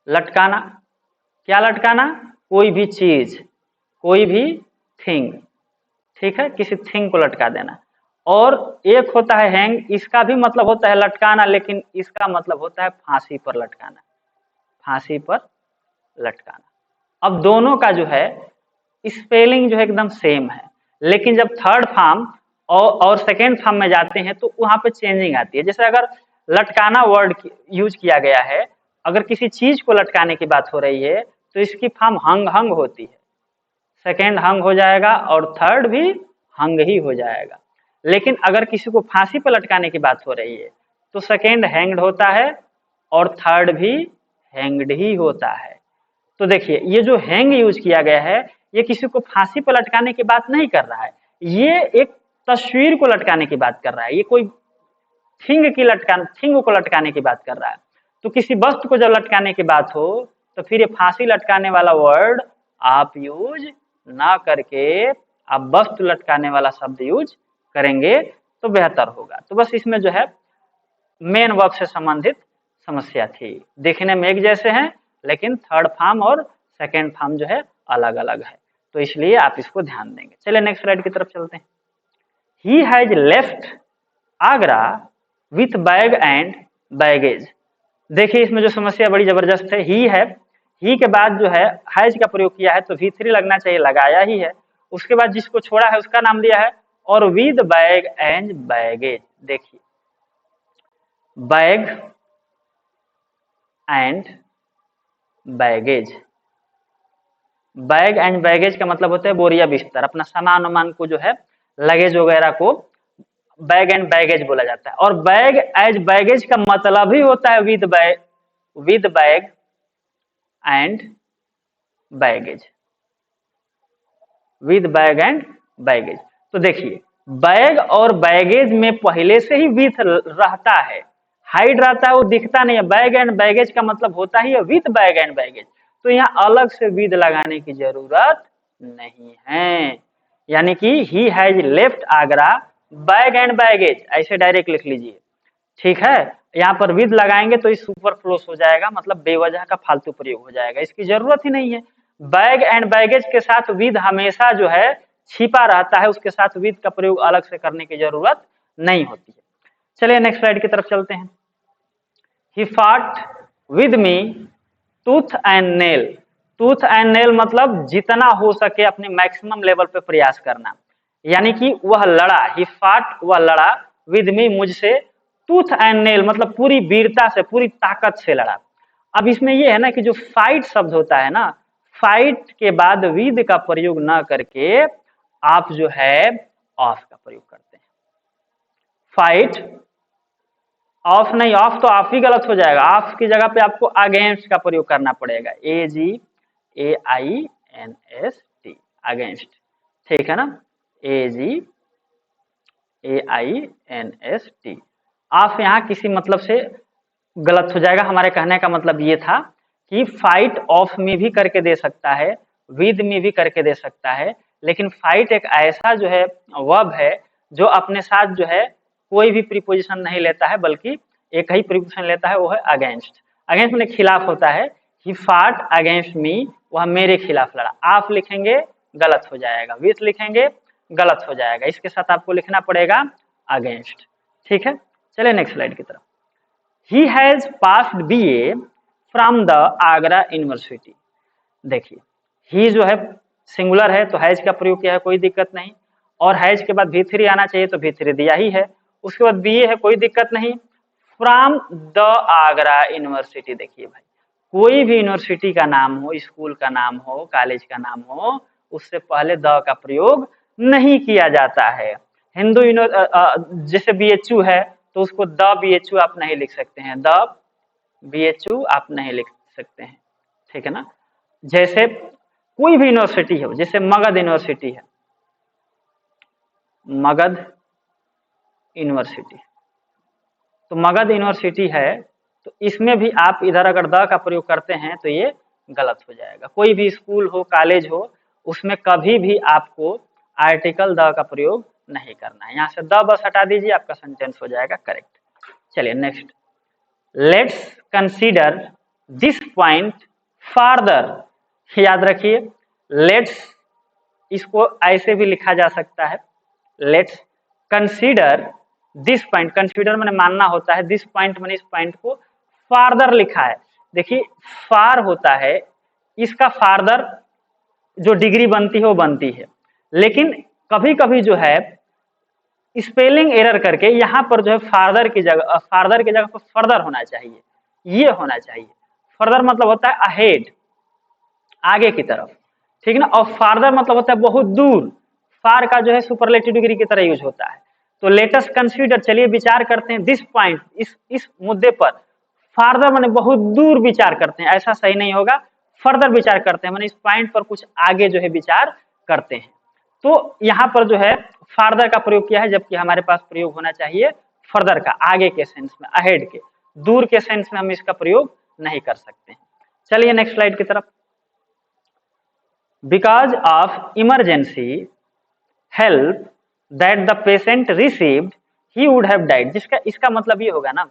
लटकाना, क्या लटकाना? कोई भी चीज, कोई भी थिंग, ठीक है, किसी थिंग को लटका देना। और एक होता है हैंग, इसका भी मतलब होता है लटकाना, लेकिन इसका मतलब होता है फांसी पर लटकाना, फांसी पर लटकाना। अब दोनों का जो है स्पेलिंग जो है एकदम सेम है, लेकिन जब थर्ड फॉर्म और सेकेंड फॉर्म में जाते हैं तो वहां पे चेंजिंग आती है। जैसे अगर लटकाना वर्ड यूज किया गया है, अगर किसी चीज को लटकाने की बात हो रही है तो इसकी फॉर्म हंग होती है, सेकेंड हंग हो जाएगा और थर्ड भी हंग ही हो जाएगा। लेकिन अगर किसी को फांसी पर लटकाने की बात हो रही है तो सेकेंड हैंग्ड होता है और थर्ड भी हैंग्ड ही होता है। तो देखिए ये जो हैंग यूज किया गया है ये किसी को फांसी पर लटकाने की बात नहीं कर रहा है, ये एक तस्वीर को लटकाने की बात कर रहा है, ये कोई थिंग को लटकाने की बात कर रहा है। तो किसी वस्तु को जब लटकाने की बात हो तो फिर ये फांसी लटकाने वाला वर्ड आप यूज ना करके आप वस्तु लटकाने वाला शब्द यूज करेंगे तो बेहतर होगा। तो बस इसमें जो है मेन वर्ब से संबंधित समस्या थी। देखने में एक जैसे हैं लेकिन थर्ड फॉर्म और सेकेंड फॉर्म जो है अलग अलग है, तो इसलिए आप इसको ध्यान देंगे। चलिए नेक्स्ट स्लाइड की तरफ चलते हैं। He has left Agra with bag and baggage. देखिए इसमें जो समस्या बड़ी जबरदस्त है, ही है, ही के बाद जो है हैज का प्रयोग किया है तो V3 लगना चाहिए, लगाया ही है। उसके बाद जिसको छोड़ा है उसका नाम दिया है और विद बैग एंड बैगेज। देखिए bag and baggage, bag and baggage का मतलब होता है बोरिया बिस्तर, अपना सामान वामान को जो है लगेज वगैरह को बैग एंड बैगेज बोला जाता है। और बैग एज बैगेज का मतलब ही होता है with bag and baggage, with bag and baggage. तो देखिए बैग और बैगेज में पहले से ही विथ रहता है, हाइड रहता है, वो दिखता नहीं है। बैग एंड बैगेज का मतलब होता ही है विद बैग एंड बैगेज, तो यहाँ अलग से विद लगाने की जरूरत नहीं है। यानी कि he has left Agra bag and baggage, ऐसे डायरेक्ट लिख लीजिए, ठीक है। यहाँ पर विद लगाएंगे तो इस सुपरफ्लूस हो जाएगा, मतलब बेवजह का फालतू प्रयोग हो जाएगा, इसकी जरूरत ही नहीं है। बैग एंड बैगेज के साथ विद हमेशा जो है छिपा रहता है, उसके साथ विद का प्रयोग अलग से करने की जरूरत नहीं होती है। चलिए नेक्स्ट स्लाइड की तरफ चलते हैं। ही फाट with me tooth and nail. Tooth and nail मतलब जितना हो सके अपने मैक्सिमम लेवल पे प्रयास करना, यानी कि वह लड़ा, ही फाट वह लड़ा, विद मी मुझसे, टूथ एंड नेल मतलब पूरी वीरता से, पूरी ताकत से लड़ा। अब इसमें यह है ना कि जो फाइट शब्द होता है ना, फाइट के बाद विद का प्रयोग ना करके आप जो है ऑफ का प्रयोग करते हैं। फाइट ऑफ नहीं, ऑफ तो ऑफ ही गलत हो जाएगा, ऑफ की जगह पे आपको अगेंस्ट का प्रयोग करना पड़ेगा, AGAINST, अगेंस्ट, ठीक है ना, AGAINST। ऑफ यहाँ किसी मतलब से गलत हो जाएगा। हमारे कहने का मतलब ये था कि फाइट ऑफ में भी करके दे सकता है, विद में भी करके दे सकता है, लेकिन फाइट एक ऐसा जो है वर्ब है जो अपने साथ जो है कोई भी प्रीपोजिशन नहीं लेता है, बल्कि एक ही प्रीपोजिशन लेता है, वो है अगेंस्ट। अगेंस्ट में खिलाफ होता है, ही फाट अगेंस्ट मी, वह मेरे खिलाफ लड़ा। आप लिखेंगे गलत हो जाएगा, विथ लिखेंगे गलत हो जाएगा, इसके साथ आपको लिखना पड़ेगा अगेंस्ट, ठीक है। चलिए नेक्स्ट स्लाइड की तरफ। He has passed BA from the Agra university. देखिए ही जो है सिंगुलर है तो हैज का प्रयोग किया है, कोई दिक्कत नहीं, और हैज के बाद V3 आना चाहिए तो V3 दिया ही है। उसके बाद BA है, कोई दिक्कत नहीं। फ्रॉम द आगरा यूनिवर्सिटी, देखिए भाई कोई भी यूनिवर्सिटी का नाम हो, स्कूल का नाम हो, कॉलेज का नाम हो, उससे पहले द का प्रयोग नहीं किया जाता है। हिंदू जैसे BHU है तो उसको द BHU आप नहीं लिख सकते हैं, द BHU आप नहीं लिख सकते हैं, ठीक है ना। जैसे कोई भी यूनिवर्सिटी हो, जैसे मगध यूनिवर्सिटी है, मगध यूनिवर्सिटी, तो मगध यूनिवर्सिटी है तो इसमें भी आप इधर अगर द का प्रयोग करते हैं तो ये गलत हो जाएगा। कोई भी स्कूल हो, कॉलेज हो, उसमें कभी भी आपको आर्टिकल द का प्रयोग नहीं करना है। यहाँ से द बस हटा दीजिए, आपका सेंटेंस हो जाएगा करेक्ट। चलिए next, let's consider this point farther. याद रखिए लेट्स, इसको ऐसे भी लिखा जा सकता है, let's consider this point, consider मैंने मानना होता है, दिस पॉइंट मैंने इस पॉइंट को फार्दर लिखा है। देखिए फार होता है, इसका फार्दर जो डिग्री बनती है वो बनती है, लेकिन कभी कभी जो है स्पेलिंग एरर करके यहाँ पर जो है फार्दर की जगह पर फर्दर होना चाहिए, ये होना चाहिए। फर्दर मतलब होता है अहेड, आगे की तरफ, ठीक है ना, और फार्दर मतलब होता है बहुत दूर। फार का जो है सुपरलेटिव डिग्री की तरह यूज होता है। तो लेटस कंसीडर, चलिए विचार करते हैं, दिस पॉइंट, इस मुद्दे पर। फार्दर माने बहुत दूर विचार करते हैं, ऐसा सही नहीं होगा, फर्दर विचार करते हैं माने इस पॉइंट पर कुछ आगे जो है विचार करते हैं। तो यहाँ पर जो है फार्दर का प्रयोग किया है, जबकि हमारे पास प्रयोग होना चाहिए फर्दर का, आगे के सेंस में, अहेड के, दूर के सेंस में हम इसका प्रयोग नहीं कर सकते। चलिए नेक्स्ट स्लाइड की तरफ। Because of emergency help that the patient received he would have died, जिसका इसका मतलब ये होगा ना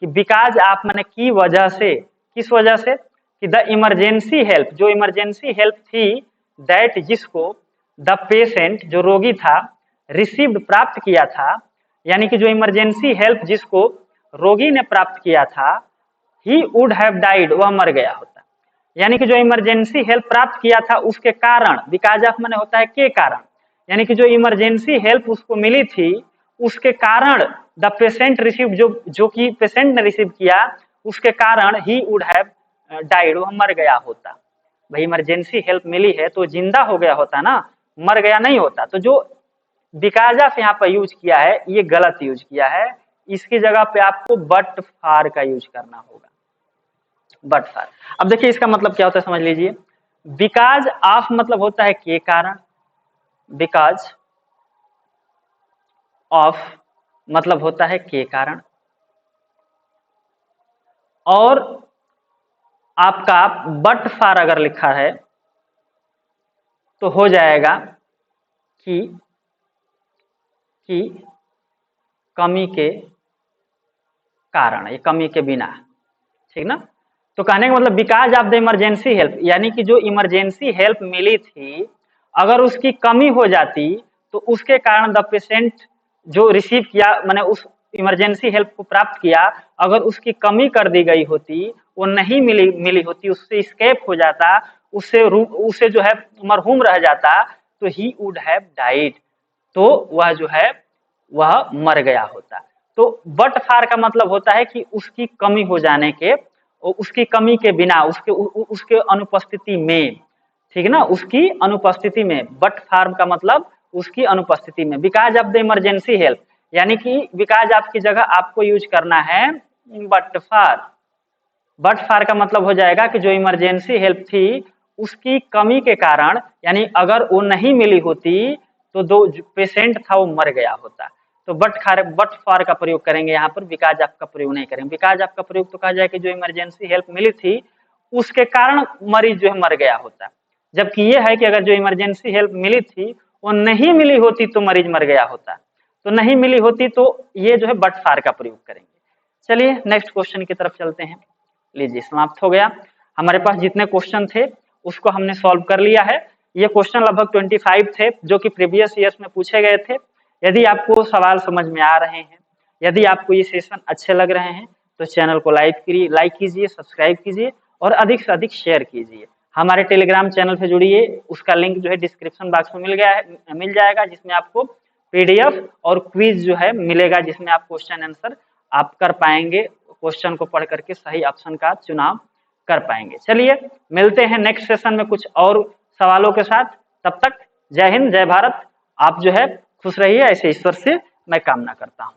कि बिकॉज आप माने की वजह से, किस वजह से, कि द इमरजेंसी हेल्प, जो इमरजेंसी हेल्प थी, दैट जिसको द पेशेंट जो रोगी था, रिसीव्ड प्राप्त किया था, यानी कि जो इमरजेंसी हेल्प जिसको रोगी ने प्राप्त किया था, ही वुड हैव डाइड, वह मर गया होता। यानी कि जो इमरजेंसी हेल्प प्राप्त किया था उसके कारण, बिकॉज ऑफ माने होता है के कारण, यानी कि जो इमरजेंसी हेल्प उसको मिली थी उसके कारण द पेशेंट रिसीव, जो कि पेशेंट ने रिसीव किया उसके कारण ही वुड हैव डाइड, वह मर गया होता। भाई इमरजेंसी हेल्प मिली है तो जिंदा हो गया होता ना, मर गया नहीं होता। तो जो बिकॉज ऑफ यहाँ पर यूज किया है ये गलत यूज किया है, इसकी जगह पे आपको बट फार का यूज करना होगा, बट फार। अब देखिए इसका मतलब क्या होता है समझ लीजिए, बिकॉज ऑफ मतलब होता है के कारण, बिकॉज ऑफ मतलब होता है के कारण, और आपका बट फार अगर लिखा है तो हो जाएगा कि कमी के कारण, ये कमी के बिना, ठीक ना। तो कहने का मतलब because of the emergency help, यानी कि जो इमरजेंसी हेल्प मिली थी अगर उसकी कमी हो जाती तो उसके कारण द पेशेंट जो रिसीव किया मैंने उस इमरजेंसी हेल्प को प्राप्त किया, अगर उसकी कमी कर दी गई होती, वो नहीं मिली होती, उससे स्केप हो जाता, उससे जो है मरहूम रह जाता, तो ही वुड हैव डाइड, तो वह जो है वह मर गया होता। तो बट फार का मतलब होता है कि उसकी कमी हो जाने के, उसकी कमी के बिना, उसके अनुपस्थिति में, ठीक ना, उसकी अनुपस्थिति में, बट फार का मतलब उसकी अनुपस्थिति में। Because of the emergency help, यानी कि बिकॉज ऑफ की जगह आपको यूज करना है बट फार। बट फार का मतलब हो जाएगा कि जो इमरजेंसी हेल्प थी उसकी कमी के कारण, यानी अगर वो नहीं मिली होती तो जो पेशेंट था वो मर गया होता। तो बट फार का प्रयोग करेंगे यहाँ पर, बिकॉज ऑफ का प्रयोग नहीं करेंगे। बिकॉज ऑफ का प्रयोग तो कहा जाए कि जो इमरजेंसी हेल्प मिली थी उसके कारण मरीज जो है मर गया होता, जबकि ये है कि अगर जो इमरजेंसी हेल्प मिली थी वो नहीं मिली होती तो मरीज मर गया होता, तो नहीं मिली होती तो ये जो है बट फार का प्रयोग करेंगे। चलिए नेक्स्ट क्वेश्चन की तरफ चलते हैं। लीजिए समाप्त हो गया, हमारे पास जितने क्वेश्चन थे उसको हमने सॉल्व कर लिया है। ये क्वेश्चन लगभग 25 थे जो कि प्रीवियस ईयर्स में पूछे गए थे। यदि आपको सवाल समझ में आ रहे हैं, यदि आपको ये सेशन अच्छे लग रहे हैं तो चैनल को लाइक कीजिए, सब्सक्राइब कीजिए और अधिक से अधिक शेयर कीजिए। हमारे टेलीग्राम चैनल से जुड़िए, उसका लिंक जो है डिस्क्रिप्शन बॉक्स में मिल जाएगा, जिसमें आपको पीडीएफ और क्विज जो है मिलेगा, जिसमें आप क्वेश्चन आंसर आप कर पाएंगे, क्वेश्चन को पढ़ करके सही ऑप्शन का चुनाव कर पाएंगे। चलिए मिलते हैं नेक्स्ट सेशन में कुछ और सवालों के साथ, तब तक जय हिंद जय भारत। आप जो है खुश रहिए, ऐसे ईश्वर से मैं कामना करता हूं।